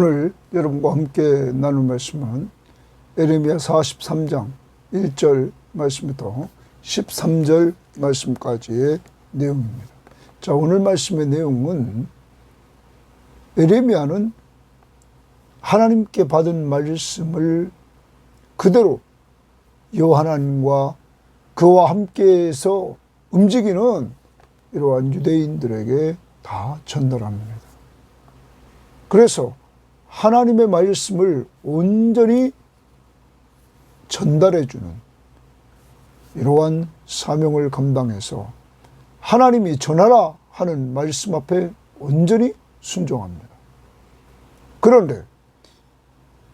오늘 여러분과 함께 나눌 말씀은 에레미야 43장 1절 말씀부터 13절 말씀까지의 내용입니다. 자, 오늘 말씀의 내용은 에레미야는 하나님께 받은 말씀을 그대로 여호와 하나님과 그와 함께해서 움직이는 이러한 유대인들에게 다 전달합니다. 그래서 하나님의 말씀을 온전히 전달해주는 이러한 사명을 감당해서 하나님이 전하라 하는 말씀 앞에 온전히 순종합니다. 그런데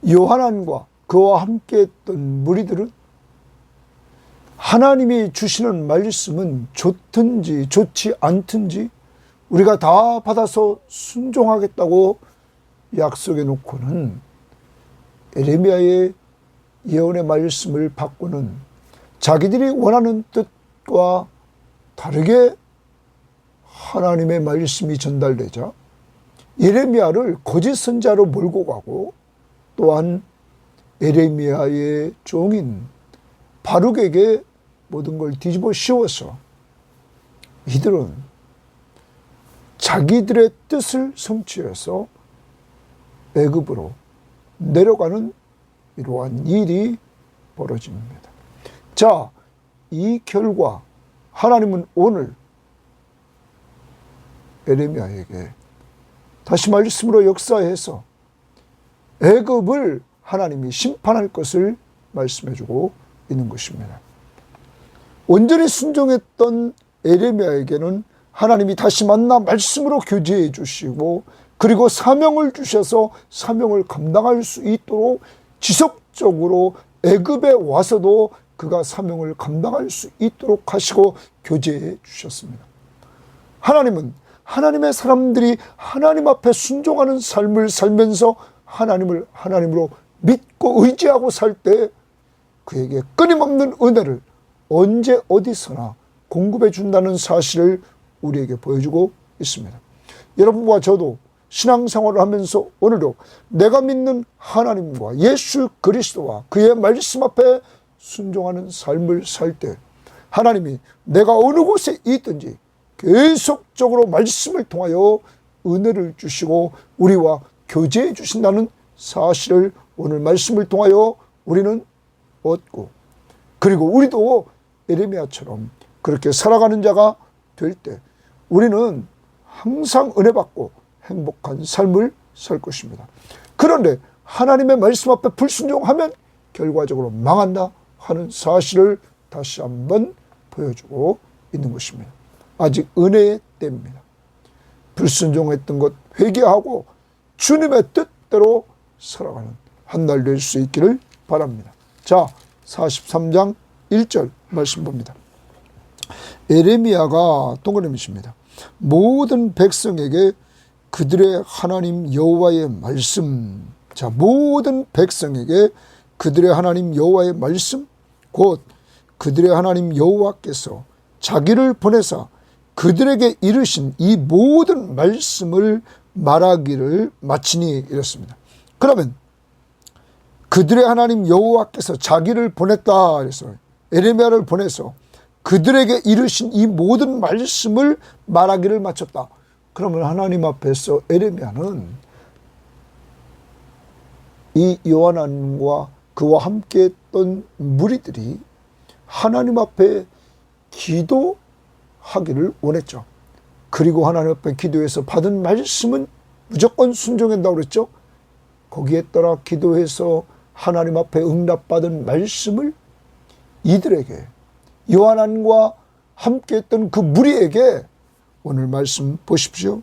요하난과 그와 함께했던 무리들은 하나님이 주시는 말씀은 좋든지 좋지 않든지 우리가 다 받아서 순종하겠다고 약속해 놓고는 에레미야의 예언의 말씀을 바꾸는 자기들이 원하는 뜻과 다르게 하나님의 말씀이 전달되자 에레미야를 거짓 선자로 몰고 가고 또한 에레미야의 종인 바룩에게 모든 걸 뒤집어 씌워서 이들은 자기들의 뜻을 성취해서 애굽으로 내려가는 이러한 일이 벌어집니다. 자, 이 결과 하나님은 오늘 에레미야에게 다시 말씀으로 역사해서 애굽을 하나님이 심판할 것을 말씀해주고 있는 것입니다. 온전히 순종했던 에레미야에게는 하나님이 다시 만나 말씀으로 교제해 주시고 그리고 사명을 주셔서 사명을 감당할 수 있도록 지속적으로 애굽에 와서도 그가 사명을 감당할 수 있도록 하시고 교제해 주셨습니다. 하나님은 하나님의 사람들이 하나님 앞에 순종하는 삶을 살면서 하나님을 하나님으로 믿고 의지하고 살 때 그에게 끊임없는 은혜를 언제 어디서나 공급해 준다는 사실을 우리에게 보여주고 있습니다. 여러분과 저도 신앙생활을 하면서 오늘도 내가 믿는 하나님과 예수 그리스도와 그의 말씀 앞에 순종하는 삶을 살 때 하나님이 내가 어느 곳에 있든지 계속적으로 말씀을 통하여 은혜를 주시고 우리와 교제해 주신다는 사실을 오늘 말씀을 통하여 우리는 얻고 그리고 우리도 에레미야처럼 그렇게 살아가는 자가 될 때 우리는 항상 은혜 받고 행복한 삶을 살 것입니다. 그런데 하나님의 말씀 앞에 불순종하면 결과적으로 망한다 하는 사실을 다시 한번 보여주고 있는 것입니다. 아직 은혜의 때입니다. 불순종했던 것 회개하고 주님의 뜻대로 살아가는 한 날 될 수 있기를 바랍니다. 자, 43장 1절 말씀 봅니다. 에레미야가 동그라미십니다. 모든 백성에게 그들의 하나님 여호와의 말씀, 자, 모든 백성에게 그들의 하나님 여호와의 말씀, 곧 그들의 하나님 여호와께서 자기를 보내사 그들에게 이르신 이 모든 말씀을 말하기를 마치니 이랬습니다. 그러면 그들의 하나님 여호와께서 자기를 보냈다 그래서 에레미야를 보내서 그들에게 이르신 이 모든 말씀을 말하기를 마쳤다. 그러면 하나님 앞에서 에레미야는 이 요한과 그와 함께했던 무리들이 하나님 앞에 기도하기를 원했죠. 그리고 하나님 앞에 기도해서 받은 말씀은 무조건 순종한다고 그랬죠. 거기에 따라 기도해서 하나님 앞에 응답받은 말씀을 이들에게 요한과 함께했던 그 무리에게 오늘 말씀 보십시오.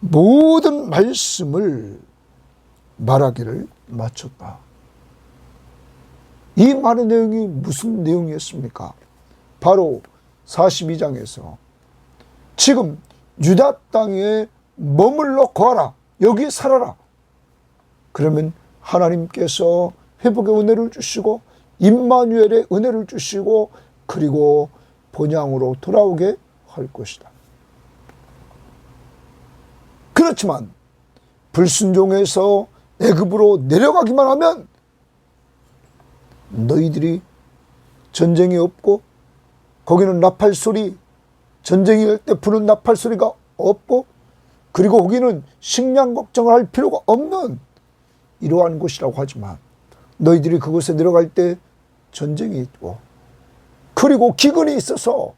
모든 말씀을 말하기를 마쳤다. 이 많은 내용이 무슨 내용이었습니까? 바로 42장에서 지금 유다 땅에 머물러 거하라. 여기 살아라. 그러면 하나님께서 회복의 은혜를 주시고 임마누엘의 은혜를 주시고 그리고 본향으로 돌아오게 할 것이다. 그렇지만 불순종해서 애굽으로 내려가기만 하면 너희들이 전쟁이 없고 거기는 나팔 소리, 전쟁이 할 때 부는 나팔 소리가 없고 그리고 거기는 식량 걱정을 할 필요가 없는 이러한 곳이라고 하지만 너희들이 그곳에 내려갈 때 전쟁이 있고 그리고 기근이 있어서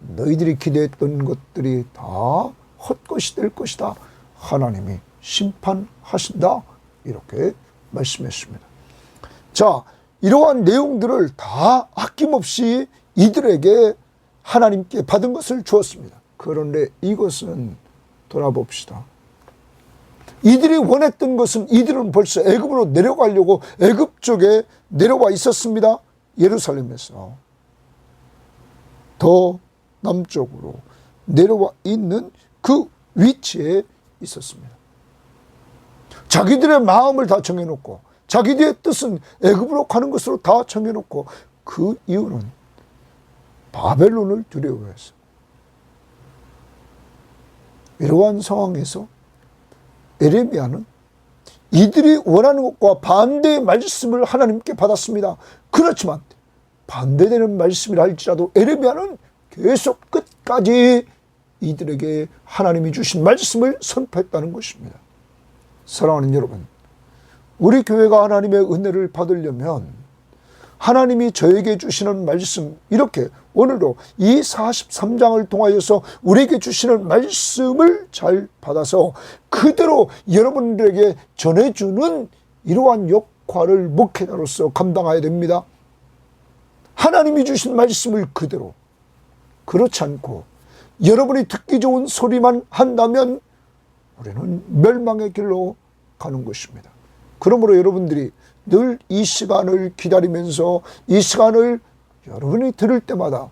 너희들이 기대했던 것들이 다 헛것이 될 것이다. 하나님이 심판하신다. 이렇게 말씀했습니다. 자, 이러한 내용들을 다 아낌없이 이들에게 하나님께 받은 것을 주었습니다. 그런데 이것은 돌아봅시다. 이들이 원했던 것은 이들은 벌써 애굽으로 내려가려고 애굽 쪽에 내려와 있었습니다. 예루살렘에서 더 남쪽으로 내려와 있는 그 위치에 있었습니다. 자기들의 마음을 다 정해놓고 자기들의 뜻은 애굽으로 가는 것으로 다 정해놓고 그 이유는 바벨론을 두려워해서 이러한 상황에서 에레미야는 이들이 원하는 것과 반대의 말씀을 하나님께 받았습니다. 그렇지만 반대되는 말씀이라 할지라도 에레미야는 계속 끝까지 이들에게 하나님이 주신 말씀을 선포했다는 것입니다. 사랑하는 여러분, 우리 교회가 하나님의 은혜를 받으려면 하나님이 저에게 주시는 말씀, 이렇게 오늘도 이 43장을 통하여서 우리에게 주시는 말씀을 잘 받아서 그대로 여러분들에게 전해주는 이러한 역할을 목회자로서 감당해야 됩니다. 하나님이 주신 말씀을 그대로, 그렇지 않고 여러분이 듣기 좋은 소리만 한다면 우리는 멸망의 길로 가는 것입니다. 그러므로 여러분들이 늘 이 시간을 기다리면서 이 시간을 여러분이 들을 때마다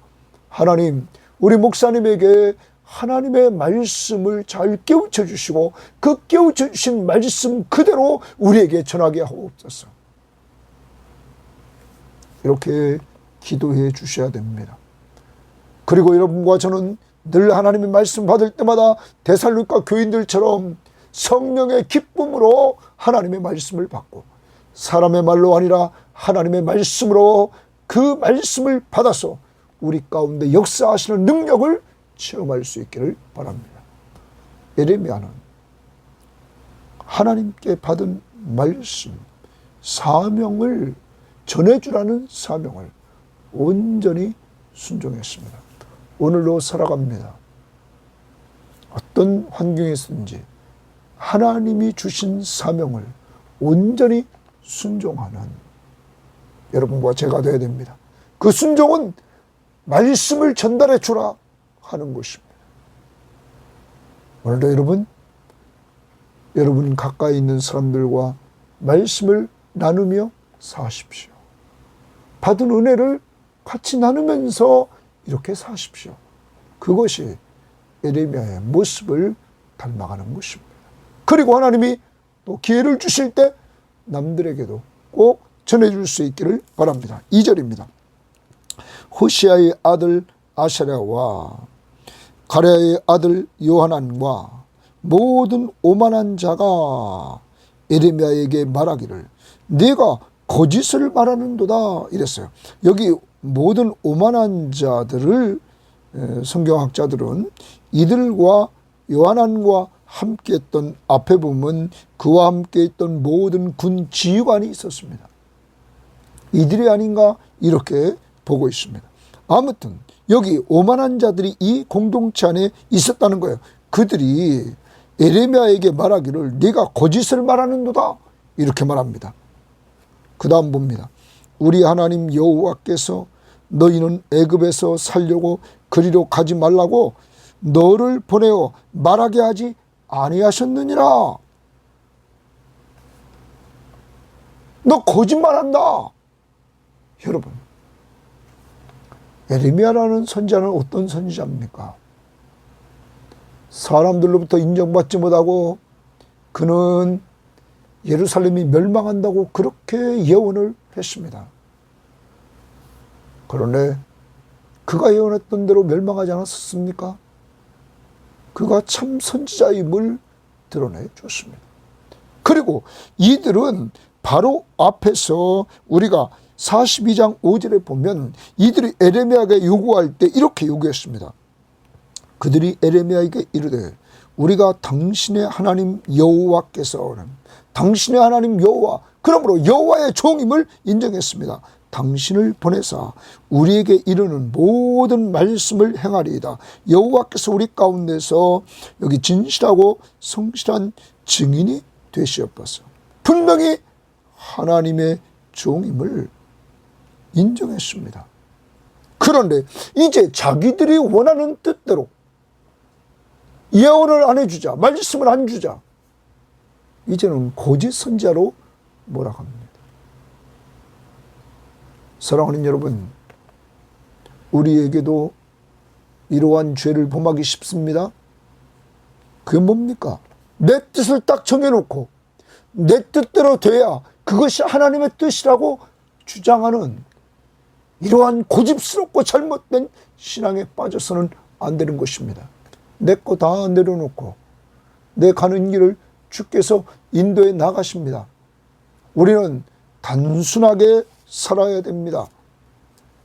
하나님, 우리 목사님에게 하나님의 말씀을 잘 깨우쳐 주시고 그 깨우쳐 주신 말씀 그대로 우리에게 전하게 하옵소서. 이렇게 기도해 주셔야 됩니다. 그리고 여러분과 저는 늘 하나님의 말씀 받을 때마다 데살로니가 교인들처럼 성령의 기쁨으로 하나님의 말씀을 받고 사람의 말로 아니라 하나님의 말씀으로 그 말씀을 받아서 우리 가운데 역사하시는 능력을 체험할 수 있기를 바랍니다. 에레미야는 하나님께 받은 말씀, 사명을 전해주라는 사명을 온전히 순종했습니다. 오늘도 살아갑니다. 어떤 환경에서든지 하나님이 주신 사명을 온전히 순종하는 여러분과 제가 되어야 됩니다. 그 순종은 말씀을 전달해 주라 하는 것입니다. 오늘도 여러분 가까이 있는 사람들과 말씀을 나누며 사십시오. 받은 은혜를 같이 나누면서 이렇게 사십시오. 그것이 에레미야의 모습을 닮아가는 것입니다. 그리고 하나님이 또 기회를 주실 때 남들에게도 꼭 전해줄 수 있기를 바랍니다. 2절입니다. 호시아의 아들 아사랴와 가랴의 아들 요하난과 모든 오만한 자가 에레미야에게 말하기를 네가 거짓을 말하는도다 이랬어요. 여기 모든 오만한 자들을 성경학자들은 이들과 요하난과 함께했던, 앞에 보면 그와 함께했던 모든 군 지휘관이 있었습니다. 이들이 아닌가 이렇게 보고 있습니다. 아무튼 여기 오만한 자들이 이 공동체 안에 있었다는 거예요. 그들이 에레미야에게 말하기를 네가 거짓을 말하는도다 이렇게 말합니다. 그 다음 봅니다. 우리 하나님 여호와께서 너희는 애굽에서 살려고 그리로 가지 말라고 너를 보내어 말하게 하지 아니하셨느니라. 너 거짓말한다. 여러분, 에레미야라는 선지자는 어떤 선지자입니까? 사람들로부터 인정받지 못하고 그는 예루살렘이 멸망한다고 그렇게 예언을 했습니다. 그런데 그가 예언했던 대로 멸망하지 않았습니까? 그가 참 선지자임을 드러내 줬습니다. 그리고 이들은 바로 앞에서 우리가 42장 5절에 보면 이들이 에레미야에게 요구할 때 이렇게 요구했습니다. 그들이 에레미야에게 이르되 우리가 당신의 하나님 여호와께서, 당신의 하나님 여호와, 그러므로 여호와의 종임을 인정했습니다. 당신을 보내사 우리에게 이르는 모든 말씀을 행하리이다. 여호와께서 우리 가운데서 여기 진실하고 성실한 증인이 되시옵소서. 분명히 하나님의 종임을 인정했습니다. 그런데 이제 자기들이 원하는 뜻대로 예언을 안 해주자, 말씀을 안 주자, 이제는 거짓 선지자로 몰아갑니다. 사랑하는 여러분, 우리에게도 이러한 죄를 범하기 쉽습니다. 그게 뭡니까? 내 뜻을 딱 정해놓고 내 뜻대로 돼야 그것이 하나님의 뜻이라고 주장하는 이러한 고집스럽고 잘못된 신앙에 빠져서는 안 되는 것입니다. 내 거 다 내려놓고 내 가는 길을 주께서 인도해 나가십니다. 우리는 단순하게 살아야 됩니다.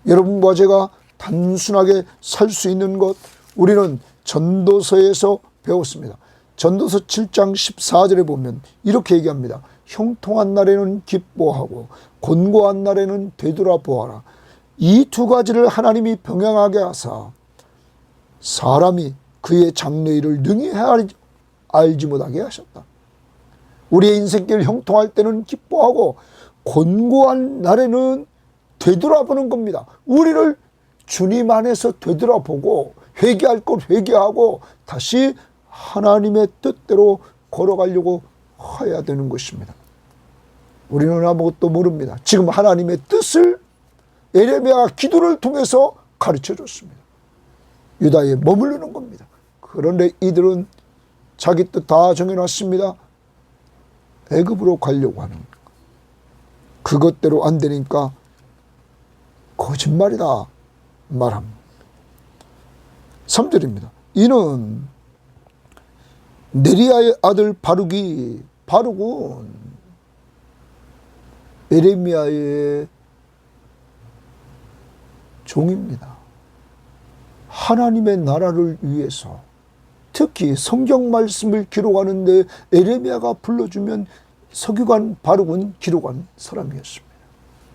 여러분과 제가 단순하게 살 수 있는 것, 우리는 전도서에서 배웠습니다. 전도서 7장 14절에 보면 이렇게 얘기합니다. 형통한 날에는 기뻐하고 곤고한 날에는 되돌아보아라. 이 두 가지를 하나님이 병행하게 하사 사람이 그의 장래일을 능히 알지 못하게 하셨다. 우리의 인생길 형통할 때는 기뻐하고 곤고한 날에는 되돌아보는 겁니다. 우리를 주님 안에서 되돌아보고 회개할 것 회개하고 다시 하나님의 뜻대로 걸어가려고 해야 되는 것입니다. 우리는 아무것도 모릅니다. 지금 하나님의 뜻을 에레미야가 기도를 통해서 가르쳐 줬습니다. 유다에 머무르는 겁니다. 그런데 이들은 자기 뜻 다 정해놨습니다. 애굽으로 가려고 하는 것. 그것대로 안 되니까 거짓말이다 말합니다. 3절입니다. 이는 네리야의 아들 바룩은 에레미야의 종입니다. 하나님의 나라를 위해서 특히 성경 말씀을 기록하는데 에레미야가 불러주면 서기관 바룩은 기록한 사람이었습니다.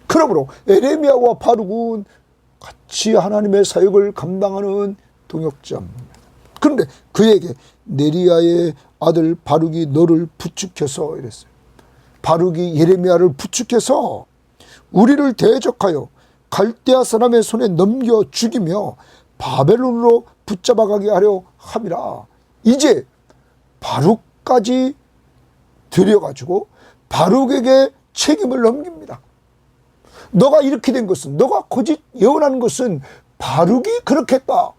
그러므로 에레미야와 바룩은 같이 하나님의 사역을 감당하는 동역자입니다. 그런데 그에게 네리야의 아들 바룩이 너를 부축해서 이랬어요. 바룩이 예레미야를 부축해서 우리를 대적하여 갈대아 사람의 손에 넘겨 죽이며 바벨론으로 붙잡아가게 하려 함이라. 이제 바룩까지 들여가지고 바룩에게 책임을 넘깁니다. 너가 이렇게 된 것은, 너가 거짓 예언하는 것은 바룩이 그렇게 했다.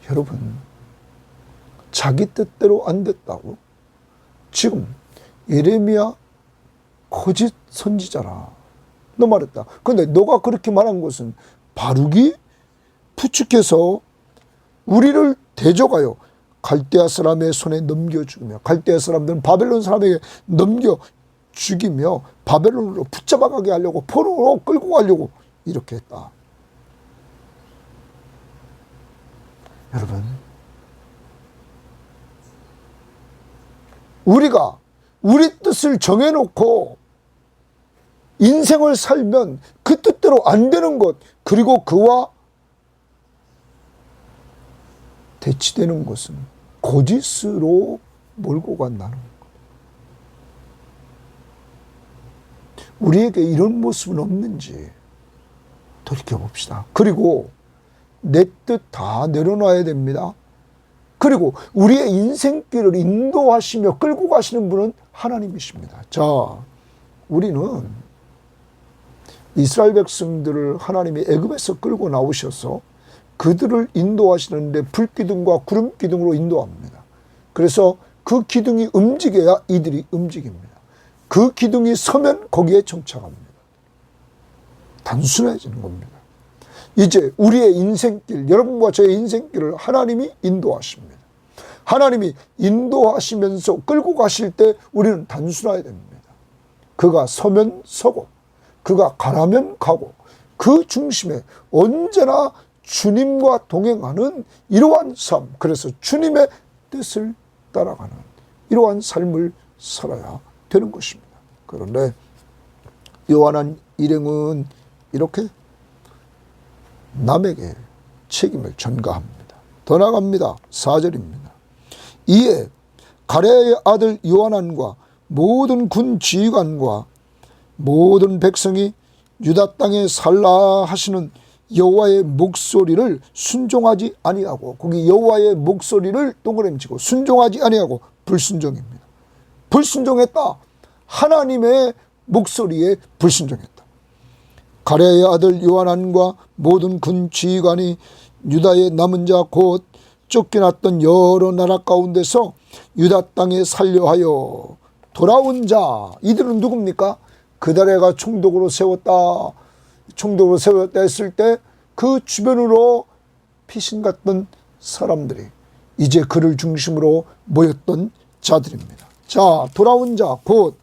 여러분, 자기 뜻대로 안 됐다고? 지금 예레미야 거짓 선지자라 너 말했다. 그런데 너가 그렇게 말한 것은 바룩이 부축해서 우리를 대적하여 갈대아 사람의 손에 넘겨 죽이며, 갈대아 사람들은 바벨론 사람에게 넘겨 죽이며 바벨론으로 붙잡아가게 하려고, 포로로 끌고 가려고 이렇게 했다. 여러분, 우리가 우리 뜻을 정해놓고 인생을 살면 그 뜻대로 안 되는 것, 그리고 그와 대치되는 것은 거짓으로 몰고 간다는 것. 우리에게 이런 모습은 없는지 돌이켜봅시다. 그리고 내 뜻 다 내려놔야 됩니다. 그리고 우리의 인생길을 인도하시며 끌고 가시는 분은 하나님이십니다. 자, 우리는 이스라엘 백성들을 하나님이 애굽에서 끌고 나오셔서 그들을 인도하시는데 불기둥과 구름기둥으로 인도합니다. 그래서 그 기둥이 움직여야 이들이 움직입니다. 그 기둥이 서면 거기에 정착합니다. 단순해지는 겁니다. 이제 우리의 인생길, 여러분과 저의 인생길을 하나님이 인도하십니다. 하나님이 인도하시면서 끌고 가실 때 우리는 단순해야 됩니다. 그가 서면 서고 그가 가라면 가고 그 중심에 언제나 주님과 동행하는 이러한 삶, 그래서 주님의 뜻을 따라가는 이러한 삶을 살아야 되는 것입니다. 그런데 요한한 일행은 이렇게 남에게 책임을 전가합니다. 더 나갑니다. 4절입니다. 이에 가레아의 아들 요한안과 모든 군 지휘관과 모든 백성이 유다 땅에 살라 하시는 여호와의 목소리를 순종하지 아니하고, 거기 여호와의 목소리를 동그라미 치고 순종하지 아니하고 불순종입니다. 불순종했다. 하나님의 목소리에 불순종했다. 가레아의 아들 요한안과 모든 군 지휘관이 유다의 남은 자 곧 쫓겨났던 여러 나라 가운데서 유다 땅에 살려하여 돌아온 자, 이들은 누굽니까? 그다레가 총독으로 세웠다 했을 때 그 주변으로 피신 같던 사람들이 이제 그를 중심으로 모였던 자들입니다. 자, 돌아온 자 곧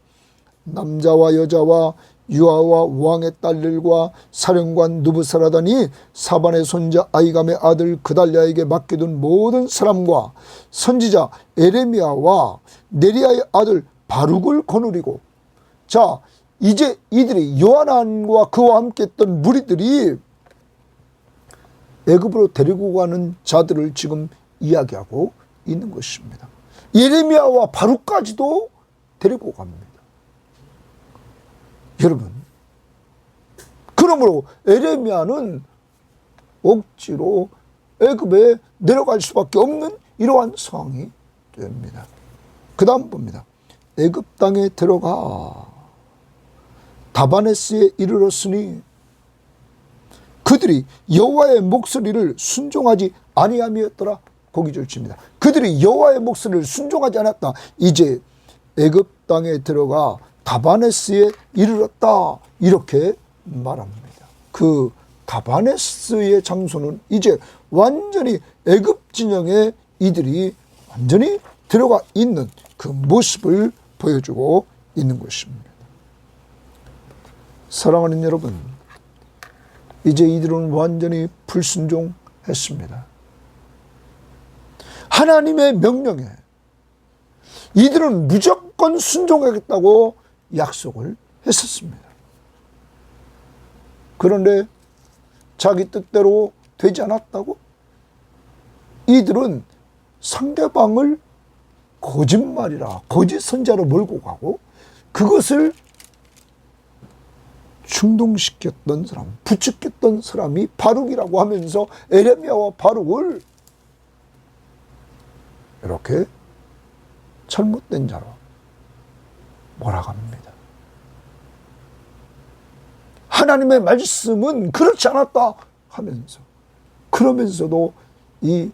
남자와 여자와 유아와 왕의 딸들과 사령관 누부사라단이 사반의 손자 아이감의 아들 그달랴에게 맡겨둔 모든 사람과 선지자 에레미야와 네리야의 아들 바룩을 거느리고, 자, 이제 이들이 요한안과 그와 함께 했던 무리들이 애굽으로 데리고 가는 자들을 지금 이야기하고 있는 것입니다. 예레미야와 바룩까지도 데리고 갑니다. 여러분, 그러므로 에레미야는 억지로 애굽에 내려갈 수밖에 없는 이러한 상황이 됩니다. 그 다음 봅니다. 애굽 땅에 들어가 다바네스에 이르렀으니 그들이 여호와의 목소리를 순종하지 아니함이었더라. 거기 절치입니다. 그들이 여호와의 목소리를 순종하지 않았다. 이제 애굽 땅에 들어가 다바네스에 이르렀다. 이렇게 말합니다. 그 다바네스의 장소는 이제 완전히 애굽 진영에 이들이 완전히 들어가 있는 그 모습을 보여주고 있는 것입니다. 사랑하는 여러분, 이제 이들은 완전히 불순종했습니다. 하나님의 명령에 이들은 무조건 순종하겠다고 약속을 했었습니다. 그런데 자기 뜻대로 되지 않았다고 이들은 상대방을 거짓말이라 거짓 선자로 몰고 가고 그것을 충동시켰던 사람, 부추겼던 사람이 바룩이라고 하면서 에레미야와 바룩을 이렇게 잘못된 자로 몰아갑니다. 하나님의 말씀은 그렇지 않았다 하면서, 그러면서도 이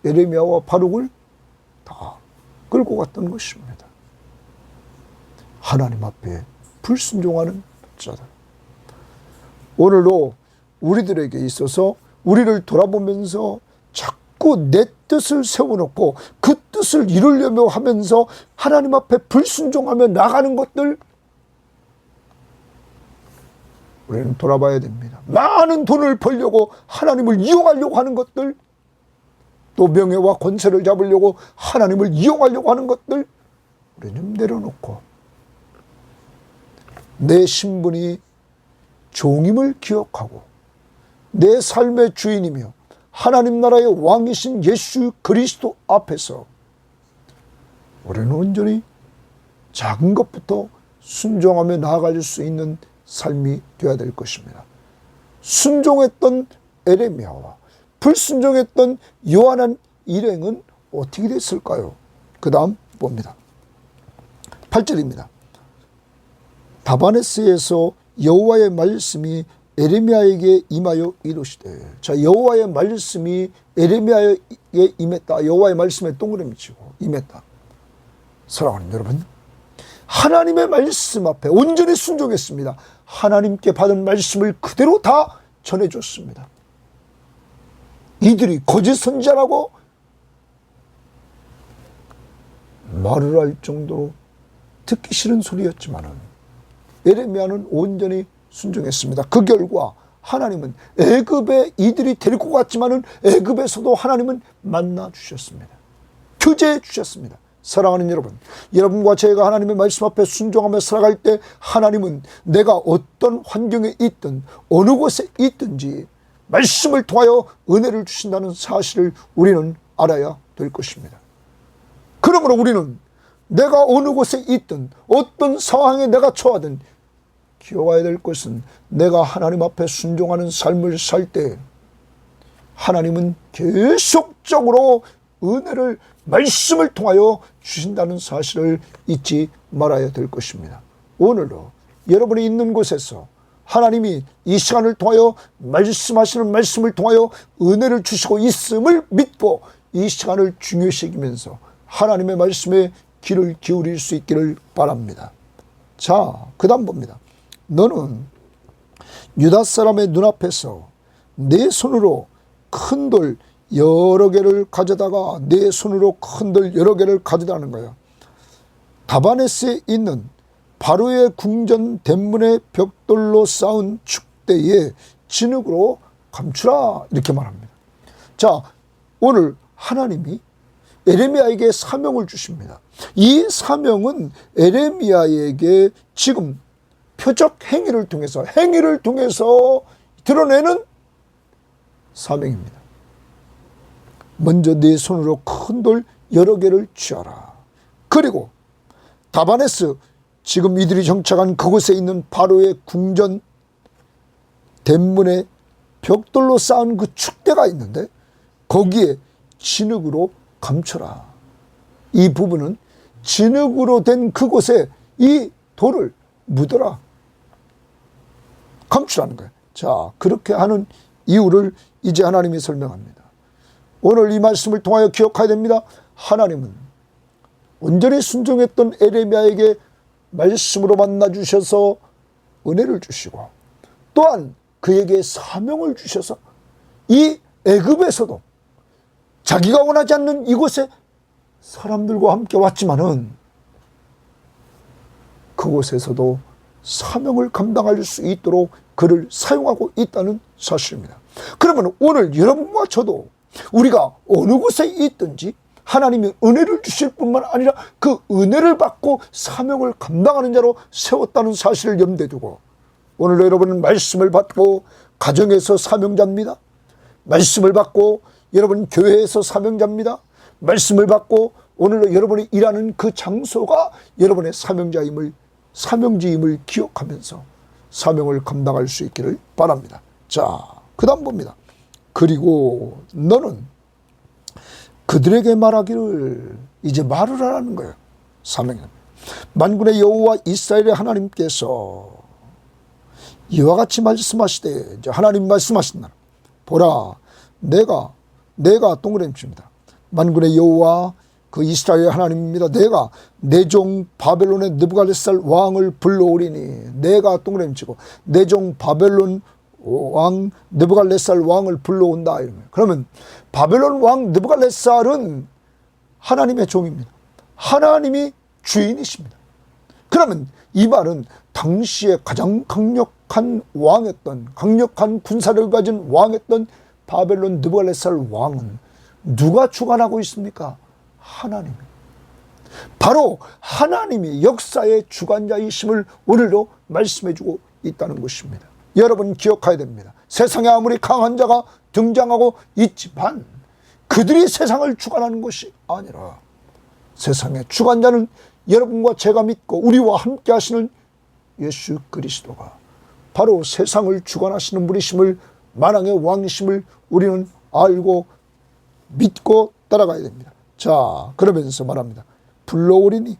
에레미야와 바룩을 다 끌고 갔던 것입니다. 하나님 앞에 불순종하는 자들. 오늘도 우리들에게 있어서 우리를 돌아보면서 자꾸 내 뜻을 세워놓고 그 뜻을 이루려며 하면서 하나님 앞에 불순종하며 나가는 것들, 우리는 돌아봐야 됩니다. 많은 돈을 벌려고 하나님을 이용하려고 하는 것들, 또 명예와 권세를 잡으려고 하나님을 이용하려고 하는 것들, 우리는 내려놓고 내 신분이 종임을 기억하고 내 삶의 주인이며 하나님 나라의 왕이신 예수 그리스도 앞에서 우리는 온전히 작은 것부터 순종하며 나아갈 수 있는 삶이 되어야 될 것입니다. 순종했던 에레미야와 불순종했던 요한한 일행은 어떻게 됐을까요? 그 다음 봅니다. 8절입니다. 다바네스에서 여호와의 말씀이 에레미야에게 임하여 이르시되, 자, 여호와의 말씀이 에레미야에게 임했다. 여호와의 말씀에 동그라미 치고 임했다. 사랑하는 여러분, 하나님의 말씀 앞에 온전히 순종했습니다. 하나님께 받은 말씀을 그대로 다 전해줬습니다. 이들이 거짓 선지자라고 말을 할 정도로 듣기 싫은 소리였지만은 에레미야는 온전히 순종했습니다. 그 결과 하나님은 애굽에 이들이 데리고 갔지만은 애굽에서도 하나님은 만나 주셨습니다. 교제해 주셨습니다. 사랑하는 여러분, 여러분과 제가 하나님의 말씀 앞에 순종하며 살아갈 때 하나님은 내가 어떤 환경에 있든 어느 곳에 있든지 말씀을 통하여 은혜를 주신다는 사실을 우리는 알아야 될 것입니다. 그러므로 우리는 내가 어느 곳에 있든 어떤 상황에 내가 처하든 기억해야 될 것은 내가 하나님 앞에 순종하는 삶을 살 때 하나님은 계속적으로 은혜를 말씀을 통하여 주신다는 사실을 잊지 말아야 될 것입니다. 오늘도 여러분이 있는 곳에서 하나님이 이 시간을 통하여 말씀하시는 말씀을 통하여 은혜를 주시고 있음을 믿고 이 시간을 중요시 여기면서 하나님의 말씀에 귀를 기울일 수 있기를 바랍니다. 자, 그 다음 봅니다. 너는 유다 사람의 눈앞에서 내 손으로 큰 돌 여러 개를 가져다가 내 손으로 큰 돌 여러 개를 가져다는 거예요. 다바네스에 있는 바로의 궁전 대문의 벽돌로 쌓은 축대에 진흙으로 감추라 이렇게 말합니다. 자, 오늘 하나님이 에레미야에게 사명을 주십니다. 이 사명은 에레미야에게 지금 표적 행위를 통해서 드러내는 사명입니다. 먼저 네 손으로 큰 돌 여러 개를 취하라. 그리고 다바네스, 지금 이들이 정착한 그곳에 있는 바로의 궁전 대문에 벽돌로 쌓은 그 축대가 있는데 거기에 진흙으로 감춰라. 이 부분은 진흙으로 된 그곳에 이 돌을 묻어라. 감추라는 거예요. 자, 그렇게 하는 이유를 이제 하나님이 설명합니다. 오늘 이 말씀을 통하여 기억해야 됩니다. 하나님은 온전히 순종했던 에레미야에게 말씀으로 만나 주셔서 은혜를 주시고 또한 그에게 사명을 주셔서 이 애굽에서도 자기가 원하지 않는 이곳에 사람들과 함께 왔지만은 그곳에서도 사명을 감당할 수 있도록 그를 사용하고 있다는 사실입니다. 그러면 오늘 여러분과 저도 우리가 어느 곳에 있든지 하나님이 은혜를 주실 뿐만 아니라 그 은혜를 받고 사명을 감당하는 자로 세웠다는 사실을 염두에 두고 오늘 여러분은 말씀을 받고 가정에서 사명자입니다. 말씀을 받고 여러분 교회에서 사명자입니다. 말씀을 받고 오늘 여러분이 일하는 그 장소가 여러분의 사명지임을 기억하면서 사명을 감당할 수 있기를 바랍니다. 자, 그 다음 봅니다. 그리고 너는 그들에게 말하기를, 이제 말을 하라는 거예요. 사명은 만군의 여호와 이스라엘의 하나님께서 이와 같이 말씀하시되, 이제 하나님 말씀하신다. 보라, 내가 동그라미칩니다. 만군의 여호와 그 이스라엘의 하나님입니다. 내가 내 종 바벨론의 느부갓네살 왕을 불러오리니, 내가 동그라미치고 내 종 바벨론 왕 느부갓네살 왕을 불러온다. 그러면 바벨론 왕 느부갓네살은 하나님의 종입니다. 하나님이 주인이십니다. 그러면 이 말은 당시에 가장 강력한 군사력을 가진 왕이었던 바벨론 느부갓네살 왕은 누가 주관하고 있습니까? 하나님. 바로 하나님이 역사의 주관자이심을 오늘도 말씀해주고 있다는 것입니다. 여러분 기억해야 됩니다. 세상에 아무리 강한 자가 등장하고 있지만 그들이 세상을 주관하는 것이 아니라 세상의 주관자는 여러분과 제가 믿고 우리와 함께 하시는 예수 그리스도가 바로 세상을 주관하시는 분이심을, 만왕의 왕이심을 우리는 알고 믿고 따라가야 됩니다. 자, 그러면서 말합니다. 불러오리니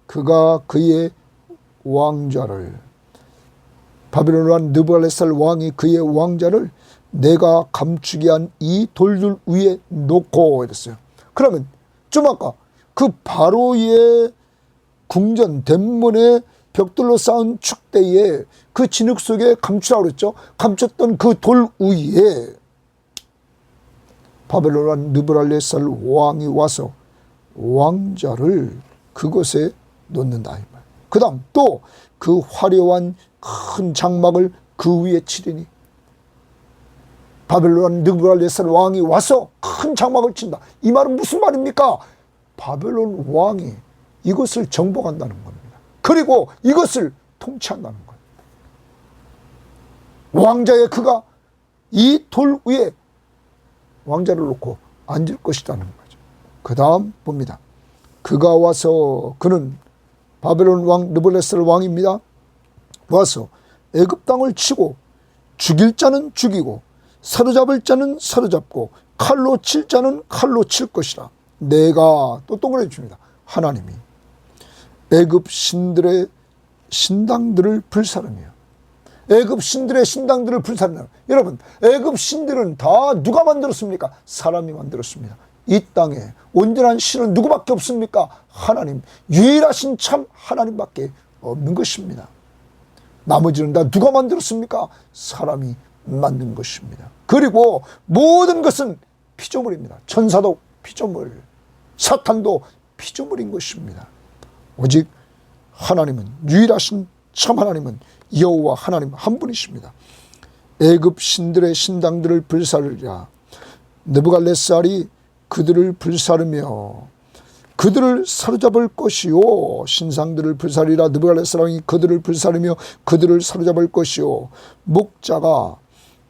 그가 그의 왕자를, 바벨론 왕 느부갓네살 왕이 그의 왕자를 내가 감추게 한 이 돌들 위에 놓고 이랬어요. 그러면 좀 아까 그 바로의 궁전 대문에 벽돌로 쌓은 축대에 그 진흙 속에 감추라고 그랬죠. 감췄던 그 돌 위에 바벨론 왕 느부갓네살 왕이 와서 왕자를 그곳에 놓는다. 그 다음 또 그 화려한 큰 장막을 그 위에 치리니 바벨론 느부갓네살 왕이 와서 큰 장막을 친다. 이 말은 무슨 말입니까? 바벨론 왕이 이것을 정복한다는 겁니다. 그리고 이것을 통치한다는 거예요. 왕자의 그가 이 돌 위에 왕자를 놓고 앉을 것이라는 거죠. 그 다음 봅니다. 그가 와서 그는 바벨론 왕 느부갓네살 왕입니다. 와서 애굽 땅을 치고 죽일 자는 죽이고 사로잡을 자는 사로잡고 칼로 칠 자는 칼로 칠 것이라. 내가 또 동그라미 줍니다. 하나님이 애굽 신들의 신당들을 불사르며 애굽 신들의 신당들을 불사르며. 여러분, 애굽 신들은 다 누가 만들었습니까? 사람이 만들었습니다. 이 땅에 온전한 신은 누구밖에 없습니까? 하나님, 유일하신 참 하나님밖에 없는 것입니다. 나머지는 다 누가 만들었습니까? 사람이 만든 것입니다. 그리고 모든 것은 피조물입니다. 천사도 피조물, 사탄도 피조물인 것입니다. 오직 하나님은, 유일하신 참 하나님은 여호와 하나님 한 분이십니다. 애굽 신들의 신당들을 불사르리라. 느부갓네살이 그들을 불사르며 그들을 사로잡을 것이요. 신상들을 불사르리라. 느부갓네살 왕이 그들을 불사르며 그들을 사로잡을 것이요. 목자가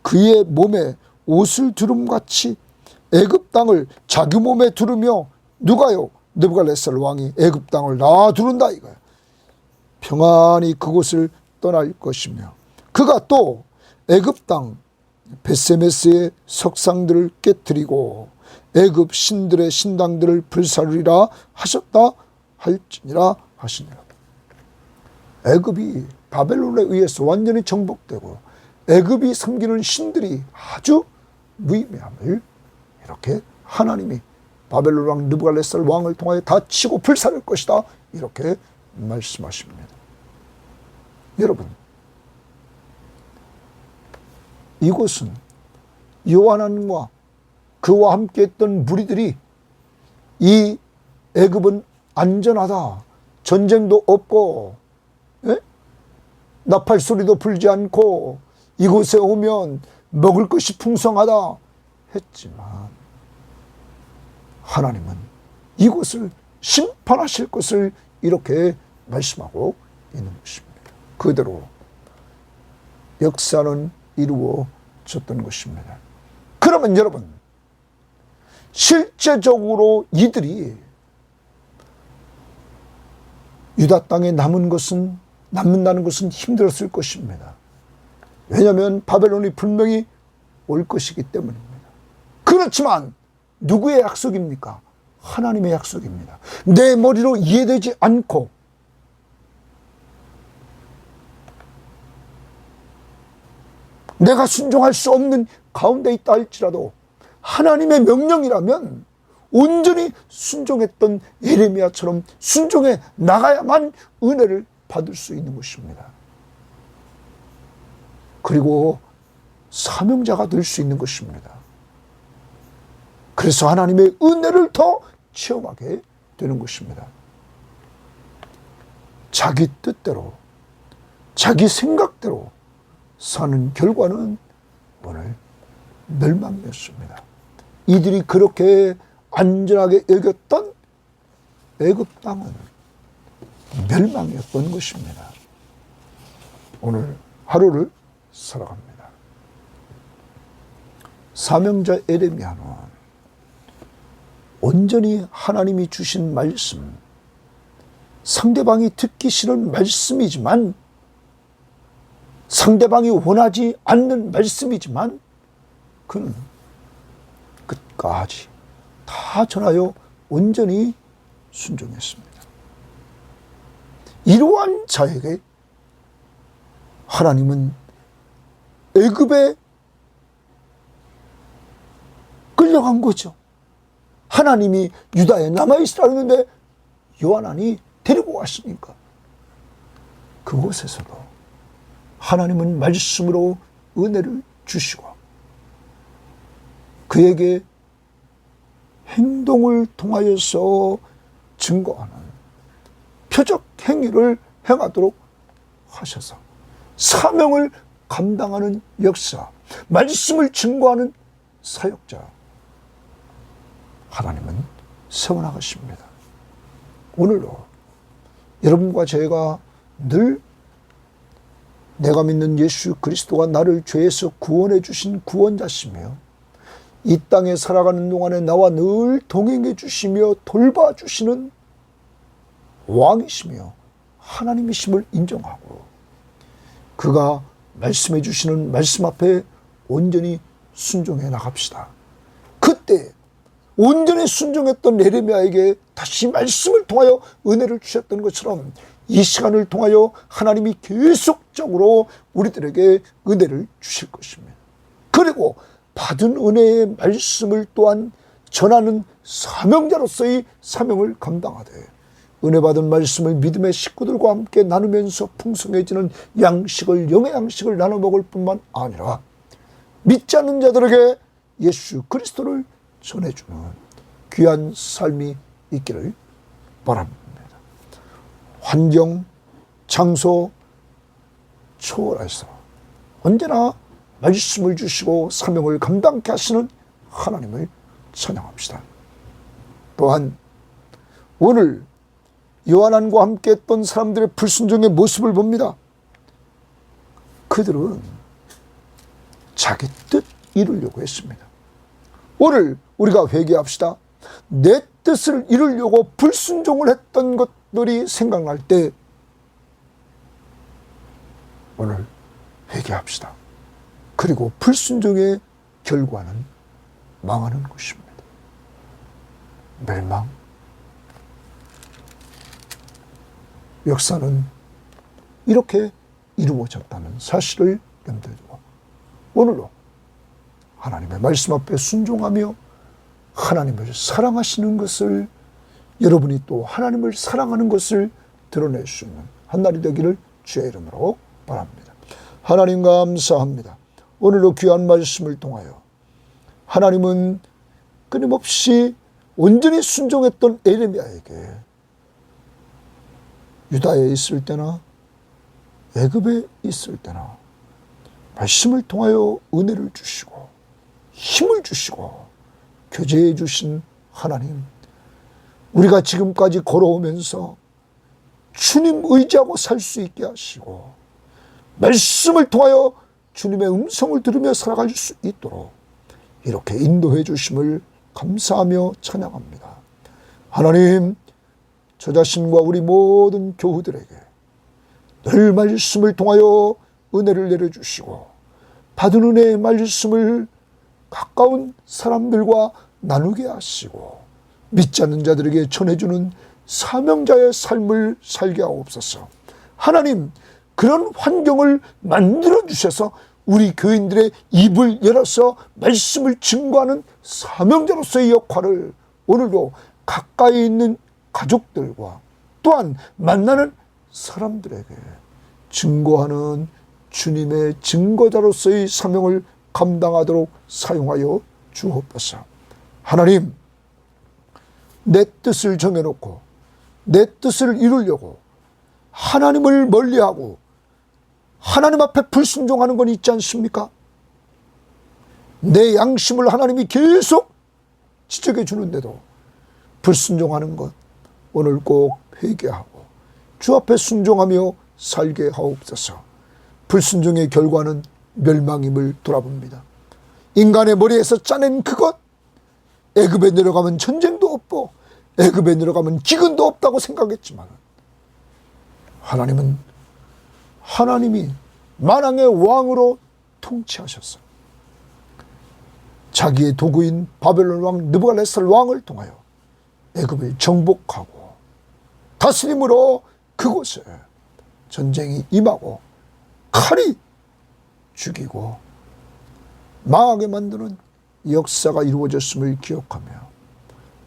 그의 몸에 옷을 두름같이 애굽 땅을 자기 몸에 두르며. 누가요? 느부갓네살 왕이 애굽 땅을 다 두른다 이거야. 평안히 그곳을 떠날 것이며 그가 또 애굽 땅 벳세메스의 석상들을 깨뜨리고 애굽 신들의 신당들을 불사르리라 하셨다 할지니라 하시니라. 애굽이 바벨론에 의해서 완전히 정복되고 애굽이 섬기는 신들이 아주 무의미함을 이렇게 하나님이 바벨론 왕 느부갓네살 왕을 통하여 다 치고 불사를 것이다 이렇게 말씀하십니다. 여러분, 이곳은 요한왕과 그와 함께했던 무리들이 이 애굽은 안전하다, 전쟁도 없고 나팔 소리도 불지 않고 이곳에 오면 먹을 것이 풍성하다 했지만 하나님은 이곳을 심판하실 것을 이렇게 말씀하고 있는 것입니다. 그대로 역사는 이루어졌던 것입니다. 그러면 여러분, 실제적으로 이들이 유다 땅에 남는다는 것은 힘들었을 것입니다. 왜냐하면 바벨론이 분명히 올 것이기 때문입니다. 그렇지만 누구의 약속입니까? 하나님의 약속입니다. 내 머리로 이해되지 않고 내가 순종할 수 없는 가운데 있다 할지라도 하나님의 명령이라면 온전히 순종했던 예레미야처럼 순종해 나가야만 은혜를 받을 수 있는 것입니다. 그리고 사명자가 될 수 있는 것입니다. 그래서 하나님의 은혜를 더 체험하게 되는 것입니다. 자기 뜻대로, 자기 생각대로 사는 결과는 오늘 멸망이었습니다. 이들이 그렇게 안전하게 여겼던 애굽 땅은 멸망이었던 것입니다. 오늘 하루를 살아갑니다. 사명자 예레미야는 온전히 하나님이 주신 말씀, 상대방이 듣기 싫은 말씀이지만, 상대방이 원하지 않는 말씀이지만 그는 끝까지 다 전하여 온전히 순종했습니다. 이러한 자에게 하나님은 애굽에 끌려간 거죠. 하나님이 유다에 남아있으라 했는데 요한왕이 데리고 왔으니까 그곳에서도 하나님은 말씀으로 은혜를 주시고 그에게 행동을 통하여서 증거하는 표적 행위를 행하도록 하셔서 사명을 감당하는 역사, 말씀을 증거하는 사역자 하나님은 세워나가십니다. 오늘도 여러분과 제가 늘 내가 믿는 예수 그리스도가 나를 죄에서 구원해 주신 구원자시며 이 땅에 살아가는 동안에 나와 늘 동행해 주시며 돌봐주시는 왕이시며 하나님이심을 인정하고 그가 말씀해 주시는 말씀 앞에 온전히 순종해 나갑시다. 그때 온전히 순종했던 예레미야에게 다시 말씀을 통하여 은혜를 주셨던 것처럼 이 시간을 통하여 하나님이 계속적으로 우리들에게 은혜를 주실 것입니다. 그리고 받은 은혜의 말씀을 또한 전하는 사명자로서의 사명을 감당하되 은혜 받은 말씀을 믿음의 식구들과 함께 나누면서 풍성해지는 양식을, 영의 양식을 나눠 먹을 뿐만 아니라 믿지 않는 자들에게 예수 그리스도를 전해주는 귀한 삶이 있기를 바랍니다. 환경, 장소 초월해서 언제나 말씀을 주시고 사명을 감당케 하시는 하나님을 찬양합시다. 또한 오늘 요한과 함께 했던 사람들의 불순종의 모습을 봅니다. 그들은 자기 뜻 이루려고 했습니다. 오늘 우리가 회개합시다. 내 뜻을 이루려고 불순종을 했던 것들이 생각날 때 오늘 회개합시다. 그리고 불순종의 결과는 망하는 것입니다. 멸망. 역사는 이렇게 이루어졌다는 사실을 염두에 두고 오늘도 하나님의 말씀 앞에 순종하며 하나님을 사랑하시는 것을, 여러분이 또 하나님을 사랑하는 것을 드러낼 수 있는 한날이 되기를 주의 이름으로 바랍니다. 하나님 감사합니다. 오늘도 귀한 말씀을 통하여 하나님은 끊임없이 온전히 순종했던 예레미야에게 유다에 있을 때나 애굽에 있을 때나 말씀을 통하여 은혜를 주시고 힘을 주시고 교제해 주신 하나님, 우리가 지금까지 걸어오면서 주님 의지하고 살 수 있게 하시고 말씀을 통하여 주님의 음성을 들으며 살아갈 수 있도록 이렇게 인도해 주심을 감사하며 찬양합니다. 하나님, 저 자신과 우리 모든 교우들에게 늘 말씀을 통하여 은혜를 내려주시고 받은 은혜의 말씀을 가까운 사람들과 나누게 하시고 믿지 않는 자들에게 전해주는 사명자의 삶을 살게 하옵소서. 하나님, 그런 환경을 만들어 주셔서 우리 교인들의 입을 열어서 말씀을 증거하는 사명자로서의 역할을 오늘도 가까이 있는 가족들과 또한 만나는 사람들에게 증거하는 주님의 증거자로서의 사명을 감당하도록 사용하여 주옵소서. 하나님, 내 뜻을 정해놓고 내 뜻을 이루려고 하나님을 멀리하고 하나님 앞에 불순종하는 건 있지 않습니까? 내 양심을 하나님이 계속 지적해 주는데도 불순종하는 것, 오늘 꼭 회개하고 주 앞에 순종하며 살게 하옵소서. 불순종의 결과는 멸망임을 돌아봅니다. 인간의 머리에서 짜낸 그것, 애굽에 내려가면 전쟁도 없고 애굽에 내려가면 기근도 없다고 생각했지만 하나님이 만왕의 왕으로 통치하셨어요. 자기의 도구인 바벨론 왕 느부갓네살 왕을 통하여 애굽을 정복하고 다스림으로 그곳에 전쟁이 임하고 칼이 죽이고 망하게 만드는 역사가 이루어졌음을 기억하며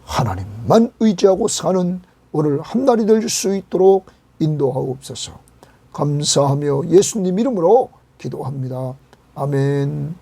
하나님만 의지하고 사는 오늘 한날이 될 수 있도록 인도하옵소서. 감사하며 예수님 이름으로 기도합니다. 아멘.